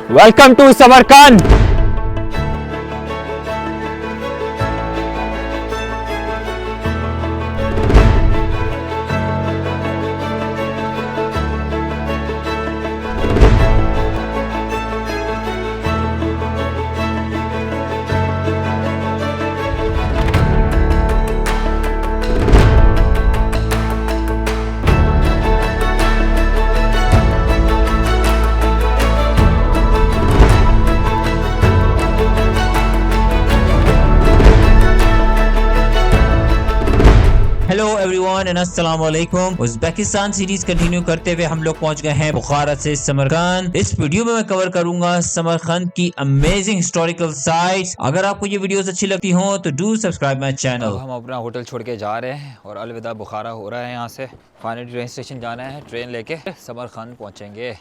Welcome to Samarkand. Hello everyone and अस्सलाम वालेकुम। Uzbekistan series continue करते हुए हम लोग पहुंच गए हैं बुखारा से समरकंद। इस वीडियो में मैं कवर करूंगा समरकंद की अमेजिंग हिस्टोरिकल साइट्स। अगर आपको ये वीडियोस अच्छी लगती हो तो डू सब्सक्राइब माय चैनल। हम अपना होटल छोड़ के जा रहे हैं और अलविदा बुखारा हो रहा है। यहाँ से फाइनली ट्रेन स्टेशन जाना है, ट्रेन लेके समरकंद पहुँचेंगे।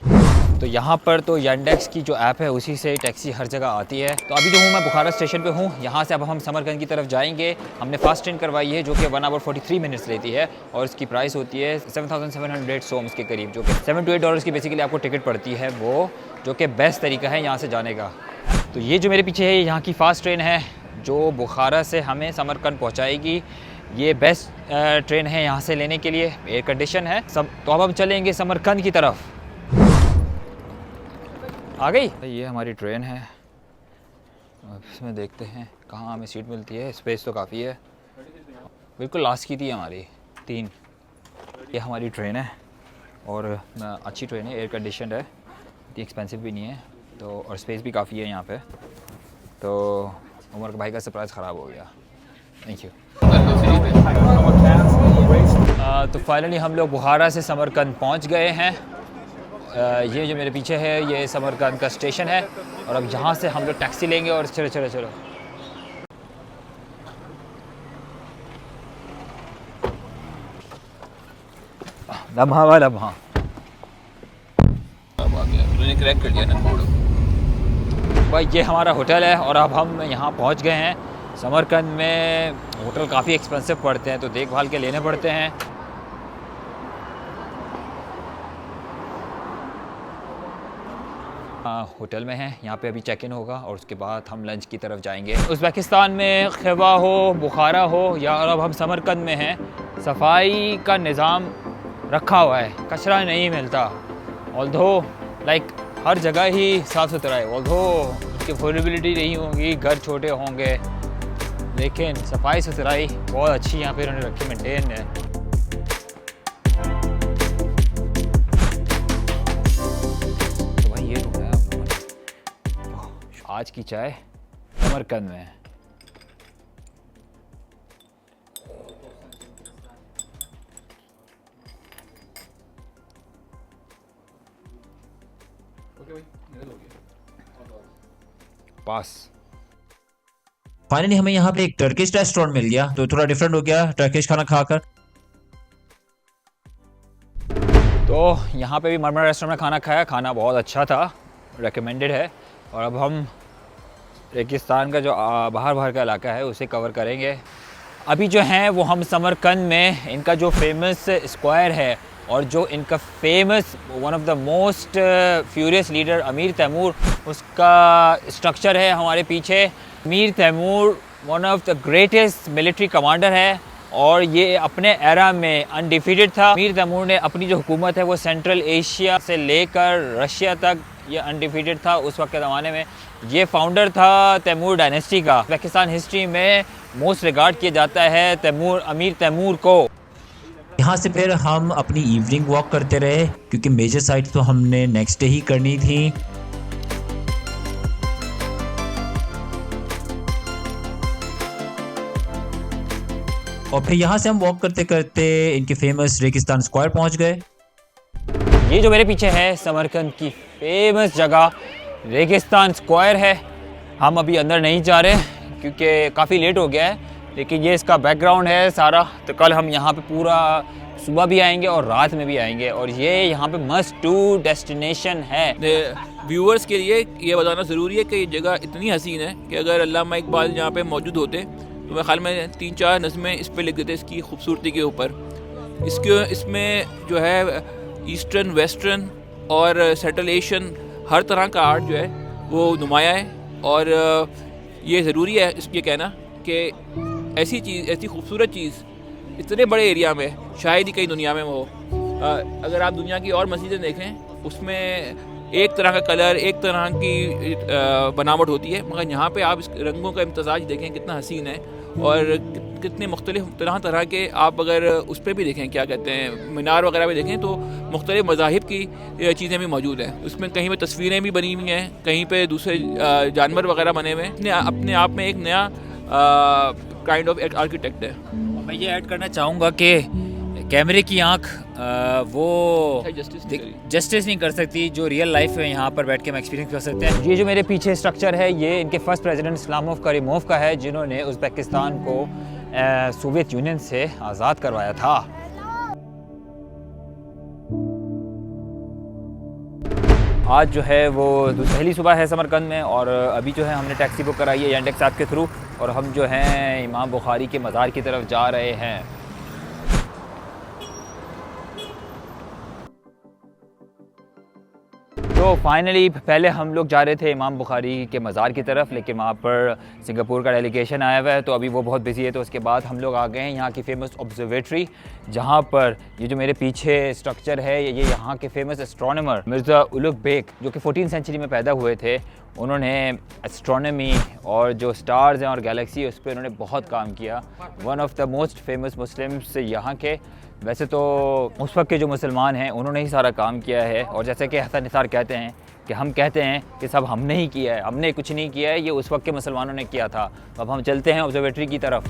तो यहाँ पर तो यांडेक्स की जो ऐप है उसी से टैक्सी हर जगह आती है। तो अभी जो हूँ मैं बुखारा स्टेशन पे हूँ। यहाँ से अब हम समरकंद की तरफ जाएंगे। हमने फास्ट ट्रेन करवाई है जो कि 1 आवर 43 मिनट्स लेती है और इसकी प्राइस होती है 7700 सोम्स के करीब, जो कि $7 की बेसिकली आपको टिकट पड़ती है, वो जो कि बेस्ट तरीका है यहाँ से जाने का। तो ये जो मेरे पीछे है यहाँ की फ़ास्ट ट्रेन है जो बुखारा से हमें समरकंद पहुँचाएगी। ये बेस्ट ट्रेन है यहाँ से लेने के लिए, एयर कंडीशन है सब। तो अब हम चलेंगे समरकंद की तरफ। आ गई ये हमारी ट्रेन है। अब इसमें देखते हैं कहाँ हमें सीट मिलती है। स्पेस तो काफ़ी है, बिल्कुल लास्ट की थी हमारी 3। ये हमारी ट्रेन है और अच्छी ट्रेन है, एयर कंडीशन है, इतनी एक्सपेंसिव भी नहीं है तो, और स्पेस भी काफ़ी है यहाँ पे। तो उमर के भाई का सरप्राइज़ ख़राब हो गया। Thank you. तो फाइनली हम लोग बुखारा से समरकंद पहुँच गए हैं। ये जो मेरे पीछे है ये समरकंद का स्टेशन है और अब यहाँ से हम लोग टैक्सी लेंगे और चलो चलो चलो। लम्हा व लम्हा क्रैक कर दिया ना भाई। ये हमारा होटल है और अब हम यहाँ पहुँच गए हैं। समरकंद में होटल काफ़ी एक्सपेंसिव पड़ते हैं तो देखभाल के लेने पड़ते हैं। होटल में है, यहाँ पे अभी चेक इन होगा और उसके बाद हम लंच की तरफ जाएंगे। उज़्बेकिस्तान में खिवा हो, बुखारा हो या अब हम समरकंद में हैं, सफाई का निज़ाम रखा हुआ है, कचरा नहीं मिलता। ऑल्दो लाइक हर जगह ही साफ़ सुथरा है। ऑल्दो उसकी अफोर्डेबिलिटी नहीं होगी, घर छोटे होंगे, लेकिन सफाई सुथराई बहुत अच्छी यहाँ पे उन्होंने रखी, मेंटेन है। तो भाई ये ढूंढा है हम लोगों ने। आज की चाय समरकंद में है। पास फाइनली हमें यहाँ पे एक टर्किश रेस्टोरेंट मिल गया तो थोड़ा डिफरेंट हो गया टर्किश खाना खाकर। तो यहाँ पे भी मरमरा रेस्टोरेंट में खाना खाया, खाना बहुत अच्छा था, रेकमेंडेड है। और अब हम रेगिस्तान का जो बाहर का इलाका है उसे कवर करेंगे। अभी जो हैं वो हम समरकंद में इनका जो फेमस स्क्वायर है और जो इनका famous one of the most furious leader Amir Timur, उसका स्ट्रक्चर है हमारे पीछे। Amir Timur one of the greatest military commander है और ये अपने एरा में अनडिफीटेड था। अमीर तैमूर ने अपनी जो हुकूमत है वो सेंट्रल एशिया से लेकर रशिया तक ये अनडिफीटेड था उस वक्त के ज़माने में। ये फाउंडर था तैमूर डायनेस्टी का। पाकिस्तान हिस्ट्री में मोस्ट रिगार्ड किया जाता है अमीर तैमूर को। यहाँ से फिर हम अपनी इवनिंग वॉक करते रहे क्योंकि मेजर साइट तो हमने नेक्स्ट डे ही करनी थी। और फिर यहाँ से हम वॉक करते करते इनके फेमस रेगिस्तान स्क्वायर पहुँच गए। ये जो मेरे पीछे है समरकंद की फेमस जगह रेगिस्तान स्क्वायर है। हम अभी अंदर नहीं जा रहे क्योंकि काफ़ी लेट हो गया है, लेकिन ये इसका बैकग्राउंड है सारा। तो कल हम यहाँ पे पूरा सुबह भी आएंगे और रात में भी आएंगे और ये यहाँ पे मस्ट टू डेस्टिनेशन है। व्यूअर्स के लिए ये बताना ज़रूरी है कि ये जगह इतनी हसीन है कि अगर अल्लामा इकबाल यहाँ पे मौजूद होते तो मेरे ख्याल में 3-4 नज़में इस पे लिख देते इसकी खूबसूरती के ऊपर। इसमें जो है ईस्टर्न, वेस्टर्न और सेंट्रल एशियन हर तरह का आर्ट जो है वो नुमाया है। और ये ज़रूरी है ये कहना कि ऐसी चीज़, ऐसी खूबसूरत चीज़ इतने बड़े एरिया में शायद ही कहीं दुनिया में हो। अगर आप दुनिया की और मस्जिदें देखें उसमें एक तरह का कलर, एक तरह की बनावट होती है, मगर यहाँ पे आप इस रंगों का इम्तज़ाज देखें कितना हसीन है। और कितने मुख्तलिफ तरह के आप अगर उस पर भी देखें, क्या कहते हैं, मीनार वगैरह भी देखें तो मुख्तलिफ मज़ाहिब की चीज़ें भी मौजूद हैं। उसमें कहीं पे तस्वीरें भी बनी हुई हैं, कहीं पे दूसरे जानवर वगैरह बने हुए हैं। अपने आप में एक नया काइंड ऑफ आर्किटेक्ट है। मैं ये ऐड करना चाहूँगा कि कैमरे की आँख वो जस्टिस नहीं कर सकती जो रियल लाइफ में यहाँ पर बैठ के हम एक्सपीरियंस कर सकते हैं। ये जो मेरे पीछे स्ट्रक्चर है ये इनके फर्स्ट प्रेसिडेंट इस्लामोव करीमोव का है, जिन्होंने उज़्बेकिस्तान को सोवियत यूनियन से आज़ाद करवाया था। आज जो है वो पहली सुबह है समरकंद में, और अभी जो है हमने टैक्सी बुक कराई है यांडेक्स ऐप के थ्रू, और हम जो हैं इमाम बुखारी के मज़ार की तरफ जा रहे हैं। तो फाइनली पहले हम लोग जा रहे थे इमाम बुखारी के मज़ार की तरफ, लेकिन वहाँ पर सिंगापुर का डेलीगेशन आया हुआ है तो अभी वो बहुत बिजी है। तो उसके बाद हम लोग आ गए हैं यहाँ की फ़ेमस ऑब्जर्वेटरी, जहाँ पर ये जो मेरे पीछे स्ट्रक्चर है ये यहाँ के famous astronomer Mirza Ulugh bag, जो कि 14th सेंचुरी में पैदा हुए थे, उन्होंने एस्ट्रोनॉमी और जो स्टार्स हैं और गैलेक्सी है उस पर उन्होंने बहुत काम किया। One of the most famous Muslims यहाँ के। वैसे तो उस वक्त के जो मुसलमान हैं उन्होंने ही सारा काम किया है, और जैसे कि हसन निसार कहते हैं कि हम कहते हैं कि सब हमने ही किया है, हमने कुछ नहीं किया है, ये उस वक्त के मुसलमानों ने किया था। अब हम चलते हैं ऑब्जर्वेटरी की तरफ।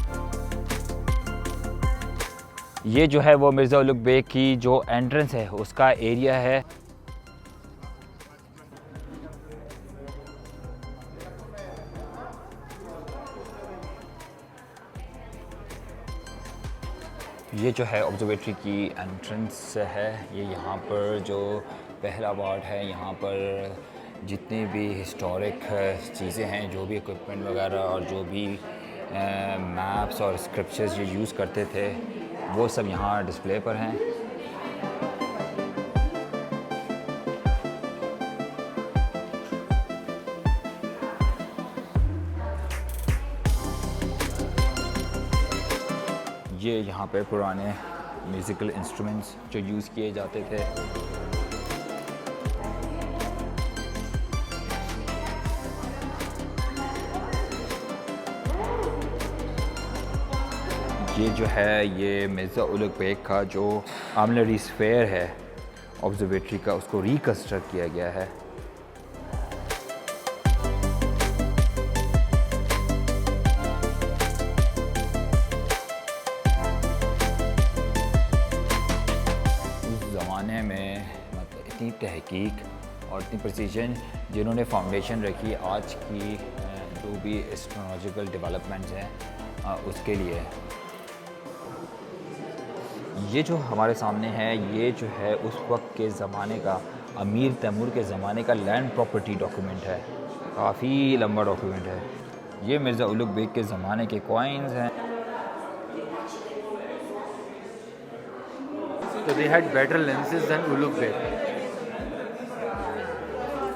ये जो है वो मिर्ज़ा उलुग बेग की जो एंट्रेंस है उसका एरिया है। ये जो है ऑब्जर्वेटरी की एंट्रेंस है। ये यहाँ पर जो पहला वार्ड है, यहाँ पर जितनी भी हिस्टोरिक चीज़ें हैं, जो भी इक्विपमेंट वगैरह और जो भी मैप्स और स्क्रिप्चर्स ये यूज़ करते थे वो सब यहाँ डिस्प्ले पर हैं। ये यहाँ पे पुराने म्यूज़िकल इंस्ट्रूमेंट्स जो यूज़ किए जाते थे। ये जो है ये मिर्ज़ा उलुग बेग का जो आर्मिलरी स्फेयर है ऑब्जर्वेटरी का, उसको रिकंस्ट्रक्ट किया गया है। इतनी तहकीक और इतनी प्रिसीजन जिन्होंने फाउंडेशन रखी आज की जो भी एस्ट्रोनॉलॉजिकल डेवलपमेंट्स हैं उसके लिए। ये जो हमारे सामने है ये जो है उस वक्त के ज़माने का, अमीर तैमूर के ज़माने का लैंड प्रॉपर्टी डॉक्यूमेंट है। काफ़ी लंबा डॉक्यूमेंट है। ये मिर्ज़ा उलुग बेग के ज़माने के कॉइन्स हैं। So they had better lenses than Ulugh Beg.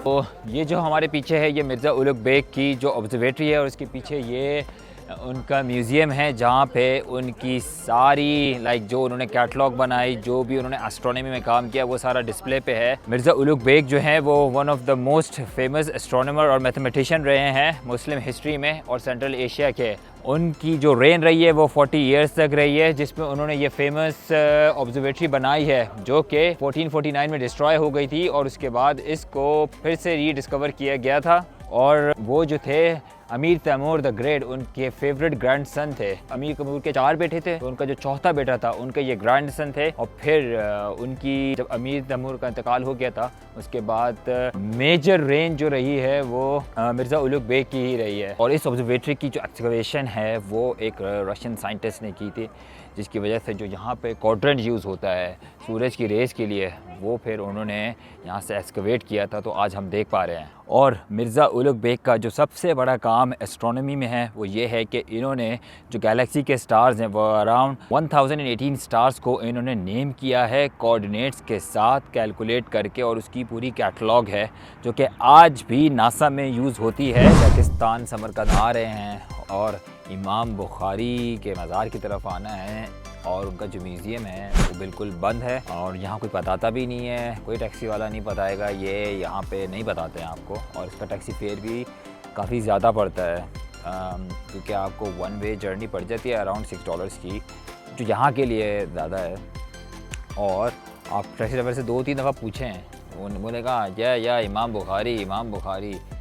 तो ये जो हमारे पीछे है ये मिर्ज़ा उलुग बेग की जो ऑब्जर्वेटरी है, और इसके पीछे ये उनका म्यूज़ियम है जहाँ पे उनकी सारी जो उन्होंने कैटलॉग बनाई, जो भी उन्होंने एस्ट्रोनॉमी में काम किया वो सारा डिस्प्ले पे है। मिर्ज़ा उलुग बेग जो हैं वो one of the most famous astronomer और मैथमेटिशियन रहे हैं मुस्लिम हिस्ट्री में और सेंट्रल एशिया के। उनकी जो रेन रही है वो 40 इयर्स तक रही है, जिसमें उन्होंने ये फेमस ऑब्जर्वेटरी बनाई है जो कि 1449 में डिस्ट्रॉय हो गई थी, और उसके बाद इसको फिर से रीडिस्कवर किया गया था। और वो जो थे अमीर तैमूर द ग्रेट, उनके फेवरेट ग्रैंड सन थे। अमीर तैमूर के 4 बेटे थे, तो उनका जो चौथा बेटा था उनके ये ग्रैंड सन थे। और फिर उनकी जब अमीर तैमूर का इंतकाल हो गया था उसके बाद मेजर रेंज जो रही है वो मिर्ज़ा उलुग बेग की ही रही है। और इस ऑब्जर्वेटरी की जो एक्सकवेशन है वो एक रशियन साइंटिस्ट ने की थी जिसकी वजह से जो यहाँ पे क्वाड्रेंट यूज़ होता है सूरज की रेस के लिए, वो फिर उन्होंने यहाँ से एक्सकवेट किया था, तो आज हम देख पा रहे हैं। और मिर्ज़ा उलुग बेग का जो सबसे बड़ा काम एस्ट्रोनॉमी में है वो ये है कि इन्होंने जो गैलेक्सी के स्टार्स हैं वो अराउंड 1018 स्टार्स को इन्होंने नेम किया है कोऑर्डिनेट्स के साथ कैलकुलेट करके, और उसकी पूरी कैटलॉग है जो कि आज भी नासा में यूज़ होती है। पाकिस्तान समरकंद आ रहे हैं और इमाम बुखारी के मज़ार की तरफ आना है, और उनका जो म्यूज़ियम है वो बिल्कुल बंद है और यहाँ कोई बताता भी नहीं है, कोई टैक्सी वाला नहीं बताएगा, ये यहाँ पे नहीं बताते हैं आपको। और इसका टैक्सी फेयर भी काफ़ी ज़्यादा पड़ता है क्योंकि आपको वन वे जर्नी पड़ जाती है अराउंड $6 की, जो यहाँ के लिए ज़्यादा है। और आप टैक्सी ड्राइवर से 2-3 दफ़ा पूछें हैं, उन्होंने कहा या इमाम बुखारी,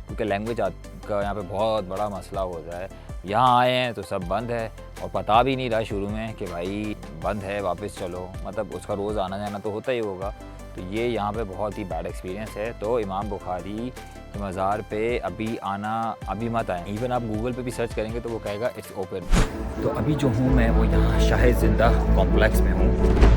क्योंकि लैंग्वेज का यहाँ पे बहुत बड़ा मसला होता है। यहाँ आए हैं तो सब बंद है और पता भी नहीं रहा शुरू में कि भाई बंद है, वापस चलो, मतलब उसका रोज़ आना जाना तो होता ही होगा। तो ये यहाँ पे बहुत ही बैड एक्सपीरियंस है। तो इमाम बुखारी के मज़ार पे अभी आना, अभी मत आए। इवन आप गूगल पे भी सर्च करेंगे तो वो कहेगा इट्स ओपन। तो अभी जो हूँ मैं वो यहाँ शाह ज़िंदा कॉम्प्लेक्स में हूँ।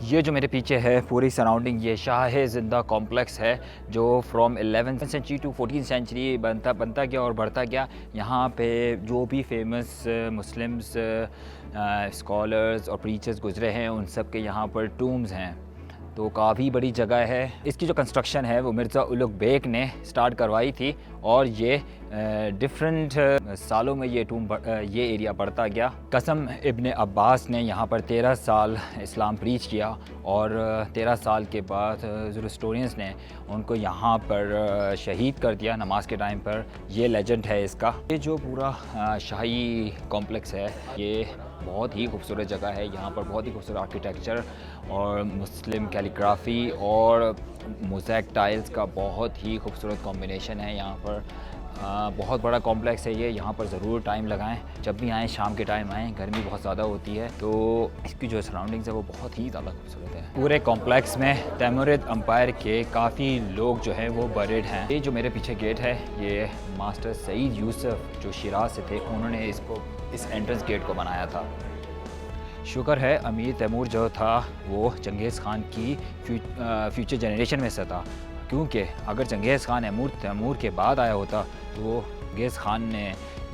ये जो मेरे पीछे है पूरी सराउंडिंग ये शाह ज़िंदा कॉम्प्लेक्स है, जो from 11th century to 14th century बनता गया और बढ़ता गया। यहाँ पे जो भी फेमस मुस्लिम्स स्कॉलर्स और प्रीचर्स गुजरे हैं उन सब के यहाँ पर टूम्स हैं, तो काफ़ी बड़ी जगह है। इसकी जो कंस्ट्रक्शन है वो मिर्ज़ा उलुग बेग ने स्टार्ट करवाई थी, और ये डिफरेंट सालों में ये एरिया बढ़ता गया। कसम इब्ने अब्बास ने यहाँ पर 13 साल इस्लाम प्रीच किया, और 13 साल के बाद ज़ोरास्ट्रियंस ने उनको यहाँ पर शहीद कर दिया नमाज के टाइम पर। ये लेजेंड है इसका। ये जो पूरा शाही कॉम्प्लेक्स है ये बहुत ही खूबसूरत जगह है। यहाँ पर बहुत ही खूबसूरत आर्किटेक्चर और मुस्लिम कैलीग्राफी और मोज़ैक टाइल्स का बहुत ही खूबसूरत कॉम्बिनेशन है यहाँ पर। बहुत बड़ा कॉम्प्लेक्स है ये, यहाँ पर ज़रूर टाइम लगाएं। जब भी आएँ शाम के टाइम आएँ, गर्मी बहुत ज़्यादा होती है, तो इसकी जो सराउंडिंग्स है वो बहुत ही ज़्यादा खूबसूरत है। पूरे कॉम्प्लेक्स में तैमूरिद एम्पायर के काफ़ी लोग जो हैं वो बरीड हैं। ये जो मेरे पीछे गेट है ये मास्टर सईद यूसुफ जो शिराज से थे, उन्होंने इस एंट्रेंस गेट को बनाया था। शुक्र है अमीर तैमूर जो था वो चंगेज़ ख़ान की फ्यूचर जनरेशन में से था, क्योंकि अगर चंगेज़ ख़ान तैमूर के बाद आया होता तो चंगेज़ ख़ान ने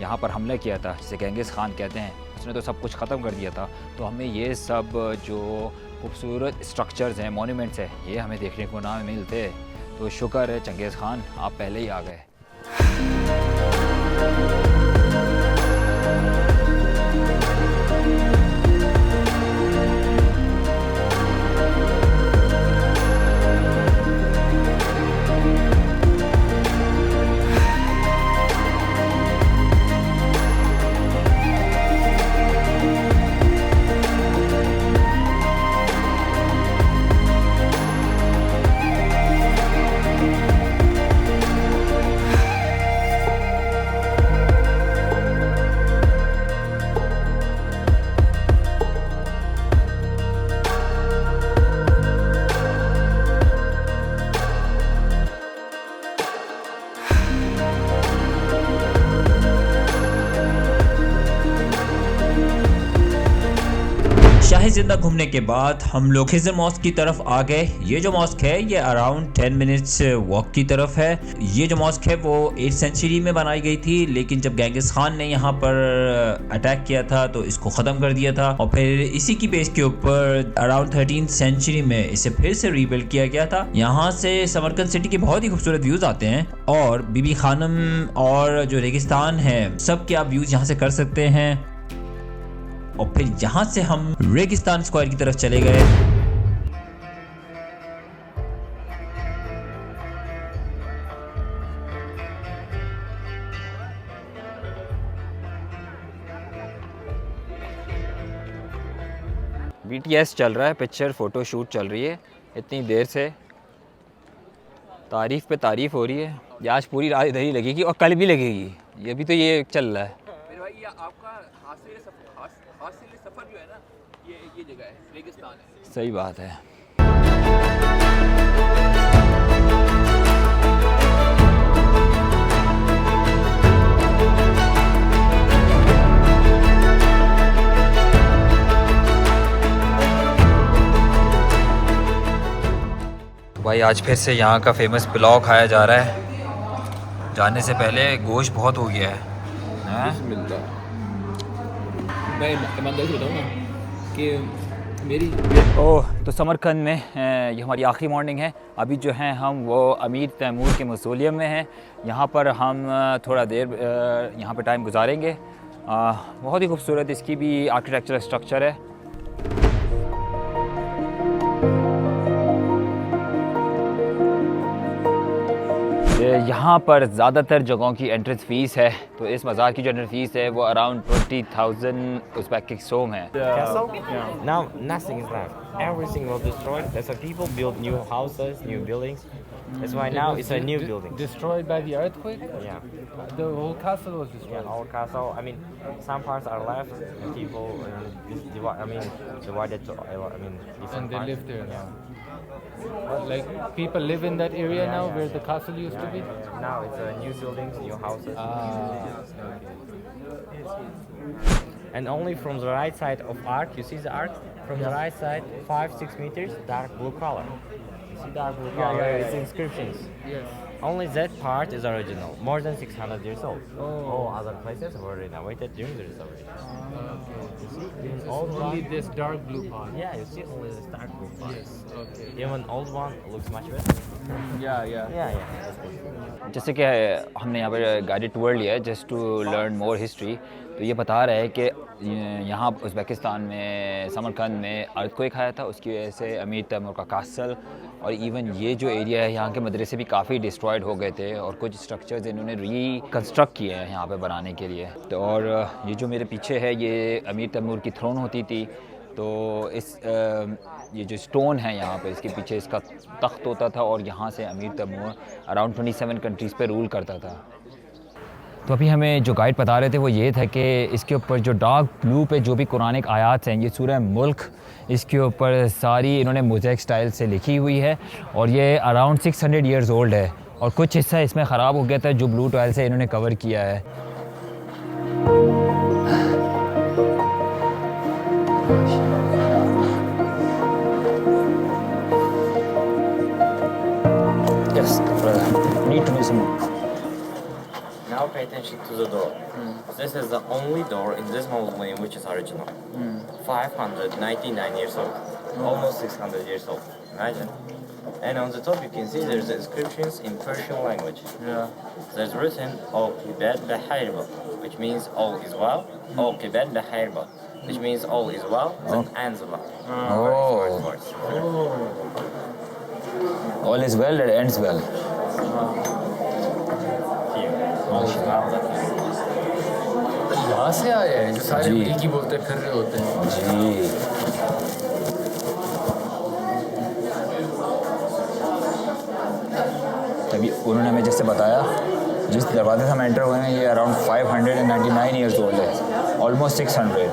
यहाँ पर हमला किया था, जिसे गेंगिस ख़ान कहते हैं, उसने तो सब कुछ ख़त्म कर दिया था। तो हमें ये सब जो खूबसूरत स्ट्रक्चर्स हैं, मॉन्यूमेंट्स हैं, ये हमें देखने को ना मिलते। तो शुक्र है चंगेज़ ख़ान आप पहले ही आ गए। शाही ज़िंदा घूमने के बाद हम लोग खिज़र मॉस्क की तरफ आ गए। ये जो मॉस्क है ये अराउंड 10 मिनट्स वॉक की तरफ है। ये जो मॉस्क है वो 8th सेंचुरी में बनाई गई थी, लेकिन जब गेंगिस खान ने यहाँ पर अटैक किया था तो इसको ख़त्म कर दिया था, और फिर इसी की बेस के ऊपर अराउंड 13th सेंचुरी में इसे फिर से रीबिल्ड किया गया था। यहाँ से समरकंद सिटी के बहुत ही खूबसूरत व्यूज़ आते हैं, और बीबी खानम और जो रेगिस्तान है सब के आप व्यूज़ यहाँ से कर सकते हैं। और फिर यहाँ से हम रेगिस्तान स्क्वायर की तरफ चले गए। BTS चल रहा है, पिक्चर फ़ोटो शूट चल रही है इतनी देर से, तारीफ़ पे तारीफ़ हो रही है। ये आज पूरी रात इधर ही लगेगी और कल भी लगेगी, ये भी तो ये चल रहा है। मेरे भाई ये आपका हासिल सफ़र जो है ना, ये जगह है, रेगिस्तान है। सही बात है। भाई आज फिर से यहाँ का फेमस पुलाव खाया जा रहा है। जाने से पहले गोश्त बहुत हो गया है। बिस्मिल्लाह। मैं ईमानदारी से बताऊँ ना कि मेरी ओह, तो समरकंद में ये हमारी आखिरी मॉर्निंग है। अभी जो है हम वो अमीर तैमूर के मौज़ोलियम में हैं। यहाँ पर हम थोड़ा देर यहाँ पर टाइम गुजारेंगे। बहुत ही खूबसूरत इसकी भी आर्किटेक्चरल स्ट्रक्चर है। यहाँ पर ज़्यादातर जगहों की एंट्रेंस फ़ीस है, तो इस मज़ार की जो एंट्रेंस फ़ीस है वो अराउंड 20,000 उज़्बेकिक सोम है। Castle? Now nothing is left. Everything was destroyed. That's why people built new houses, new buildings. That's why now it's a new building. Destroyed by the earthquake? Yeah. The whole castle was destroyed. Yeah, our castle. I mean, some parts are left. People, divided to. Different And they parts. live there Yeah. now. Like people live in that area now where the castle used to be? Now it's new buildings, new houses. And only from the right side of arc, you see the arc? From the right side, 5-6 meters, dark blue color. You see dark blue color? It's inscriptions. Yes. Only that part is original, more than 600 years old. All other places were renovated during the restoration. You see, even old Only one. this dark blue part. Yeah, you see only this dark blue part. Yes. Okay. Even old one looks much better. Yeah. Yeah, that's good. जैसे कि हमने यहाँ पर guided tour लिया है just to learn more history, तो ये बता रहा है कि यहाँ उज़्बेकिस्तान में समरकंद में अर्थक्वेक आया था, उसकी वजह से अमीर तैमूर का कासल और इवन ये जो एरिया है यहाँ के मदरसे भी काफ़ी डिस्ट्रॉयड हो गए थे और कुछ स्ट्रक्चर्स इन्होंने रिकन्स्ट्रक्ट किए हैं यहाँ पे बनाने के लिए। तो और ये जो मेरे पीछे है ये अमीर तैमूर की थ्रोन होती थी, तो इस ये जो स्टोन है यहाँ पे इसके पीछे इसका तख्त होता था और यहाँ से अमीर तैमूर अराउंड 27 कंट्रीज़ पे रूल करता था। तो अभी हमें जो गाइड बता रहे थे वो ये था कि इसके ऊपर जो डार्क ब्लू पे जो भी कुरानिक आयात हैं, ये सूरह मुल्क इसके ऊपर सारी इन्होंने मोज़ेक स्टाइल से लिखी हुई है और ये अराउंड 600 ईयर्स ओल्ड है और कुछ हिस्सा इसमें ख़राब हो गया था जो ब्लू टॉयल से इन्होंने कवर किया है। Yes, brother. Need to do some. Now pay attention to the door. This is the only door in this mausoleum which is original. 599 years old. Almost 600 years old. Imagine. And on the top you can see there's inscriptions in Persian language. Yeah. There's written O Kibet Bahirba, which means all is well. O Kibet Bahirba, which means all is well. Then ends well. Oh, all is well and ends well. Here. All is well. यहाँ से आए हैं जो सारे जी। ठीक ही बोलते फिर रहे होते हैं। जी, तभी उन्होंने हमें जैसे बताया जिस दरवाजे से हम एंटर हुए हैं ये अराउंड 599 ईयर्स ओल्ड है, almost 600।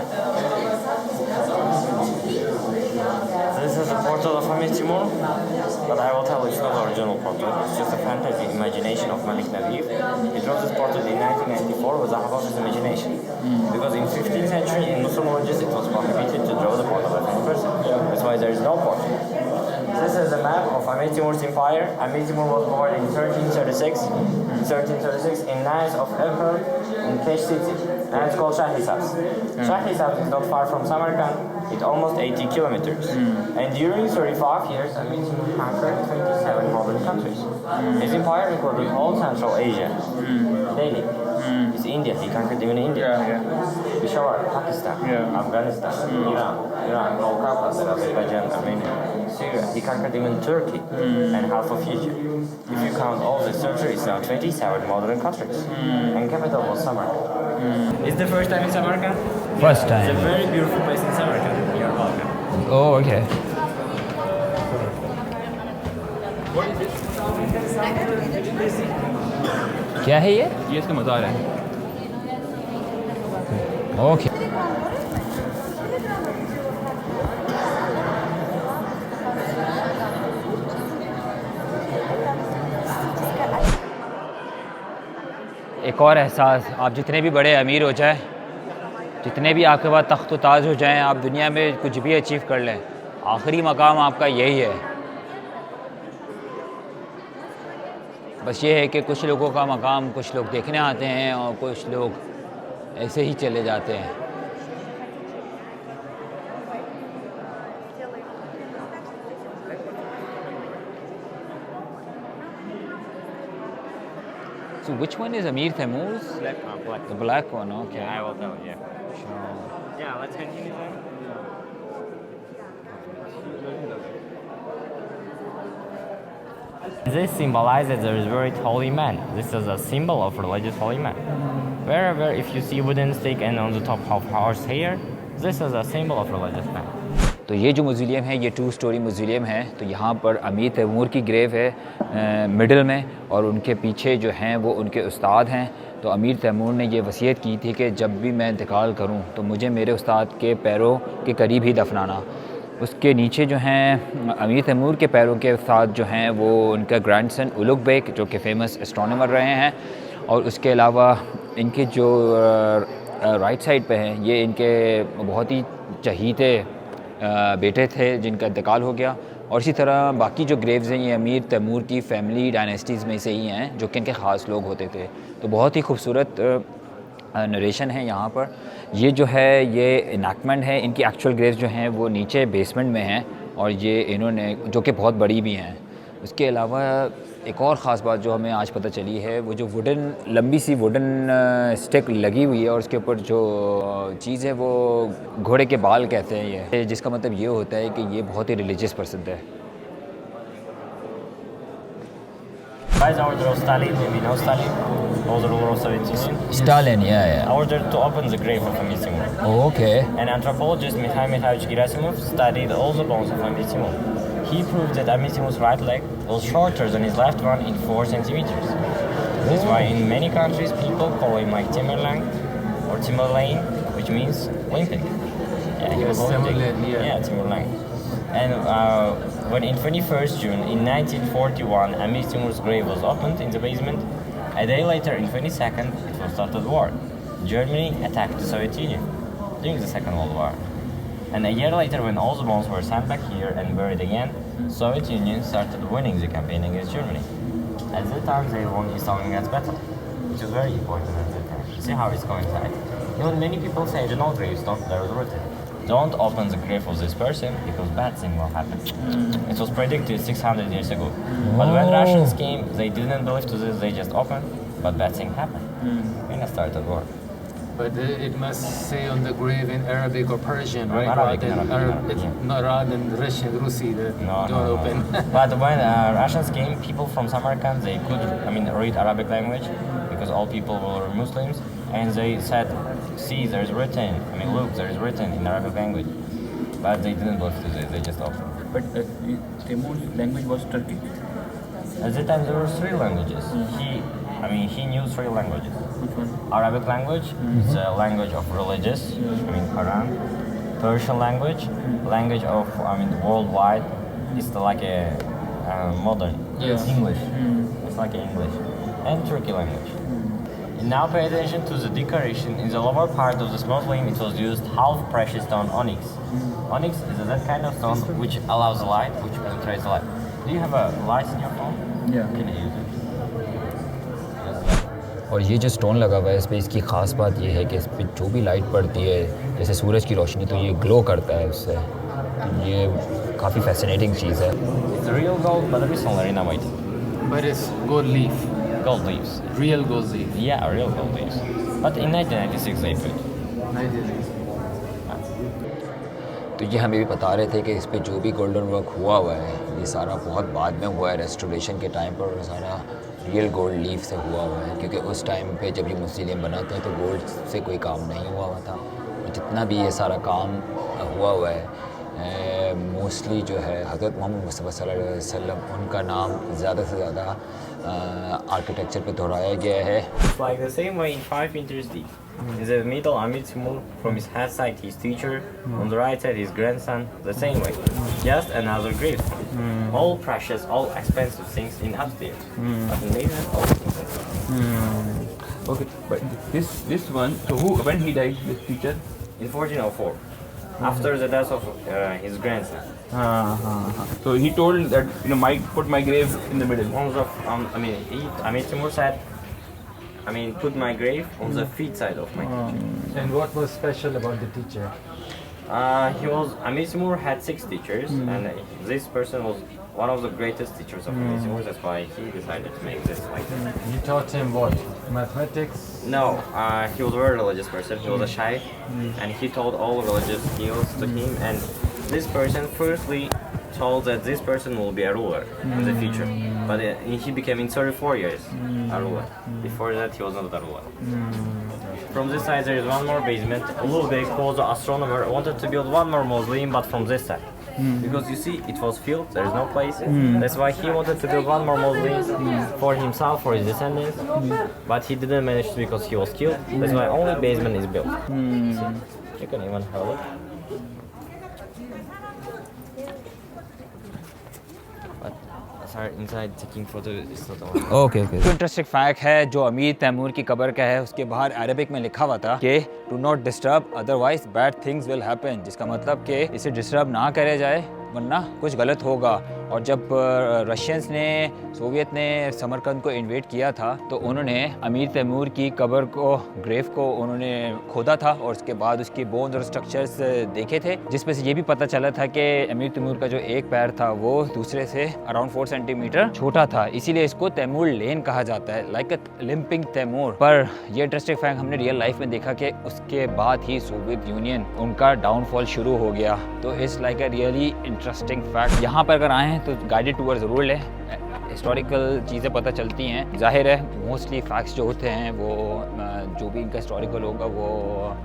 This is the portal of Hamid Timur, but I will tell you it's not the original portal. It's just a fantasy imagination of Malik Nabib. He drew this portal in 1994 with Ahbab's imagination. Because in 15th century in Muslim villages it was prohibited to draw the portal of any person. That's why there is no portal. This is a map of Hamid Timur's empire. Hamid Timur was born in 1336. 1336 in Naz of Emperor in Kesh city. And it's called Shahrisabz. Shahrisabz is not far from Samarkand. It's almost 80 kilometers. And during 35 years, Hamid Timur conquered 27 modern countries. His empire included all Central Asia. Delhi. It's India. He conquered even India. Peshawar, Pakistan, Afghanistan, Iran, all Caucasus, Azerbaijan, Armenia, Syria. He conquered even Turkey and half of Egypt. If you count all this territory, it's now 27 modern countries. And capital was Samarkand. It's the first time in Samarkand? First It's time. a very beautiful place in Samarkand. You're welcome. Oh, okay. क्या है ये इसका मज़ार है। Okay. एक और एहसास, आप जितने भी बड़े अमीर हो जाए, जितने भी आपके पास तख्त व ताज हो जाएं, आप दुनिया में कुछ भी अचीव कर लें, आखिरी मकाम आपका यही है। बस ये है कि कुछ लोगों का मकाम कुछ लोग देखने आते हैं और कुछ लोग ऐसे ही चले जाते हैं। So which one is Amir Taimur's? Black. The black one, okay. Yeah, I will tell you. Sure. Yeah, let's continue then. This symbolizes a very holy man. This is a symbol of religious holy man. Wherever if you see wooden stick and on the top of horse hair, this is a symbol of religious man. तो ये जो museum है ये 2 story museum है। तो यहाँ पर अमीर तैमूर की ग्रेव है मिडल में, और उनके पीछे जो हैं वो उनके उस्ताद हैं। तो अमीर तैमूर ने ये वसीयत की थी कि जब भी मैं इंतकाल करूँ तो मुझे मेरे उस्ताद के पैरों के करीब ही दफनाना। उसके नीचे जो हैं अमीर तैमूर के पैरों के साथ जो हैं वो उनका ग्रैंडसन उलुग बेग जो कि फ़ेमस एस्ट्रोनॉमर रहे हैं, और उसके अलावा इनके जो राइट साइड पे हैं ये इनके बहुत ही चहीते बेटे थे जिनका इंतकाल हो गया। और इसी तरह बाकी जो ग्रेव्स हैं ये अमीर तैमूर की फ़ैमिली डायनेस्टीज़ में से ही हैं जो कि इनके ख़ास लोग होते थे। तो बहुत ही खूबसूरत नरेशन है यहाँ पर। ये जो है ये इनैक्टमेंट है, इनकी एक्चुअल ग्रेव्स जो हैं वो नीचे बेसमेंट में हैं, और ये इन्होंने जो कि बहुत बड़ी भी हैं। उसके अलावा एक और ख़ास बात जो हमें आज पता चली है, वो जो वुडन लंबी सी वुडन स्टिक लगी हुई है और उसके ऊपर जो चीज़ है वो घोड़े के बाल कहते हैं ये, जिसका मतलब ये होता है कि ये बहुत ही रिलीजियस पर्सन थे। Guys, I ordered Stalin, maybe know Stalin, was the ruler of Soviet Union. Stalin, yeah. I ordered to open the grave of Amir Timur. Oh, okay. An anthropologist, Mikhail Mikhailovich Gerasimov, studied all the bones of Amir Timur. He proved that Amir Timur's right leg was shorter than his left one in 4 centimeters. This is why in many countries people call him like Timurlang or Timurlane, which means limping. Yeah, he was limping. Yeah, Timurlang. And when in 21st June in 1941 Amir Timur's grave was opened in the basement, a day later in 22nd it was started war. Germany attacked the Soviet Union during the Second World War. And a year later, when all the bones were sent back here and buried again, Soviet Union started winning the campaign against Germany. At that time, they won Stalingrad battle, which is very important at that time. See how it's coincided. Even many people say, do not gravestone, there was written, don't open the grave of this person because bad thing will happen. It was predicted 600 years ago. But when Russians came, they didn't believe to this, they just opened, but bad thing happened. And it started war. But it must say on the grave in Arabic or Persian, right? Arabic, Not rather than Russian, Rusi, don't open. But when Russians came, people from Samarkand, they could, read Arabic language because all people were Muslims, and they said, see, there's written, look, there's written in Arabic language. But they didn't believe this, they just opened. But Timur's language was Turkic. At that time, there were 3 languages. He knew 3 languages. Which one? Arabic language, it's a language of religious, Quran. Persian language, language of, worldwide. It's like a modern English. It's like English. And Turkic language. And now pay attention to the decoration. In the lower part of this mausoleum, it was used half precious stone onyx. Onyx is that kind of stone which allows light, which penetrates light. Do you have a light in your phone? Yeah. Can you use it? और ये जो stone लगा हुआ है इस पर इसकी ख़ास बात ये है कि इस पर जो भी लाइट पड़ती है जैसे सूरज की रोशनी तो ये ग्लो करता है उससे। तो ये काफ़ी फैसिनेटिंग चीज़ है। It's real gold, but recently renovated. But it's gold leaf, Gold leaves. real gold leaf. Yeah, real gold leaves. But in 1996 they put. तो ये हमें भी बता रहे थे कि इस पर जो भी गोल्डन वर्क हुआ है ये सारा बहुत बाद में हुआ है, रेस्टोरेशन के टाइम पर, और सारा रियल गोल्ड लीफ से हुआ है, क्योंकि उस टाइम पे जब ये म्यूज़ियम बना था तो गोल्ड से कोई काम नहीं हुआ था। और जितना भी ये सारा काम हुआ है मोस्टली जो है हज़रत मोहम्मद मुस्तफ़ा सल्लल्लाहु अलैहि वसल्लम उनका नाम ज़्यादा से ज़्यादा आर्किटेक्चर पे दोहराया गया है। It's like the same way in 5 meters deep. In the middle, Amir Timur, from his head side, his teacher, on the right side, his grandson, the same way. Just another grave. All precious, all expensive things in upstairs. But in basement, all things. Okay, but this one. So when he died, this teacher? In 1404. after the death of his grandson. So he told that, you know, Mike, put my grave in the middle. On the, Amir Timur said, put my grave on the feet side of my teacher. And what was special about the teacher? Amir Timur had 6 teachers, and this person was one of the greatest teachers of Amir Timur. That's why he decided to make this like this. You taught him what? Mathematics? No, he was a very religious person. He was a shaykh, and he taught all religious skills to him. And this person firstly told that this person will be a ruler in the future, but he became in 34 years a ruler. Before that, he was not a ruler. From this side, there is one more basement. Ulugh was the astronomer, wanted to build one more mausoleum, but from this side. Because you see, it was filled, there is no place. That's why he wanted to build one more mausoleum for himself, for his descendants. But he didn't manage to because he was killed. That's why only basement is built. See? You can even have a look. But sorry, inside taking photo is not allowed. Okay तो interesting fact है जो अमीर तैमूर की कब्र का है, उसके बाहर अरबिक में लिखा हुआ था कि do not disturb otherwise bad things will happen, जिसका मतलब कि इसे डिस्टर्ब ना करे जाए वरना कुछ गलत होगा। और जब रशियंस ने, सोवियत ने समरकंद को इन्वेड किया था तो उन्होंने अमीर तैमूर की कब्र को, ग्रेव को उन्होंने खोदा था और उसके बाद उसकी बोन्स और स्ट्रक्चर्स देखे थे, जिसमें से ये भी पता चला था कि अमीर तैमूर का जो एक पैर था वो दूसरे से अराउंड 4 सेंटीमीटर छोटा था, इसीलिए इसको तैमूर लेन कहा जाता है, लाइक अ लिम्पिंग तैमूर। पर ये इंटरेस्टिंग फैक्ट हमने रियल लाइफ में देखा कि उसके बाद ही सोवियत यूनियन, उनका डाउनफॉल शुरू हो गया। तो it's like a really interesting fact. यहाँ पर अगर आए हैं तो गाइडेड टूर ज़रूर लें, हिस्टोरिकल चीज़ें पता चलती हैं। जाहिर है मोस्टली फैक्ट्स जो होते हैं वो जो भी इनका हिस्टोरिकल होगा वो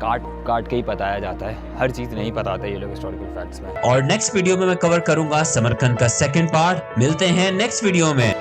काट के ही बताया जाता है, हर चीज़ नहीं बताते ये लोग हिस्टोरिकल फैक्ट्स में। और नेक्स्ट वीडियो में मैं कवर करूंगा समरकंद का 2nd पार्ट। मिलते हैं नेक्स्ट वीडियो में।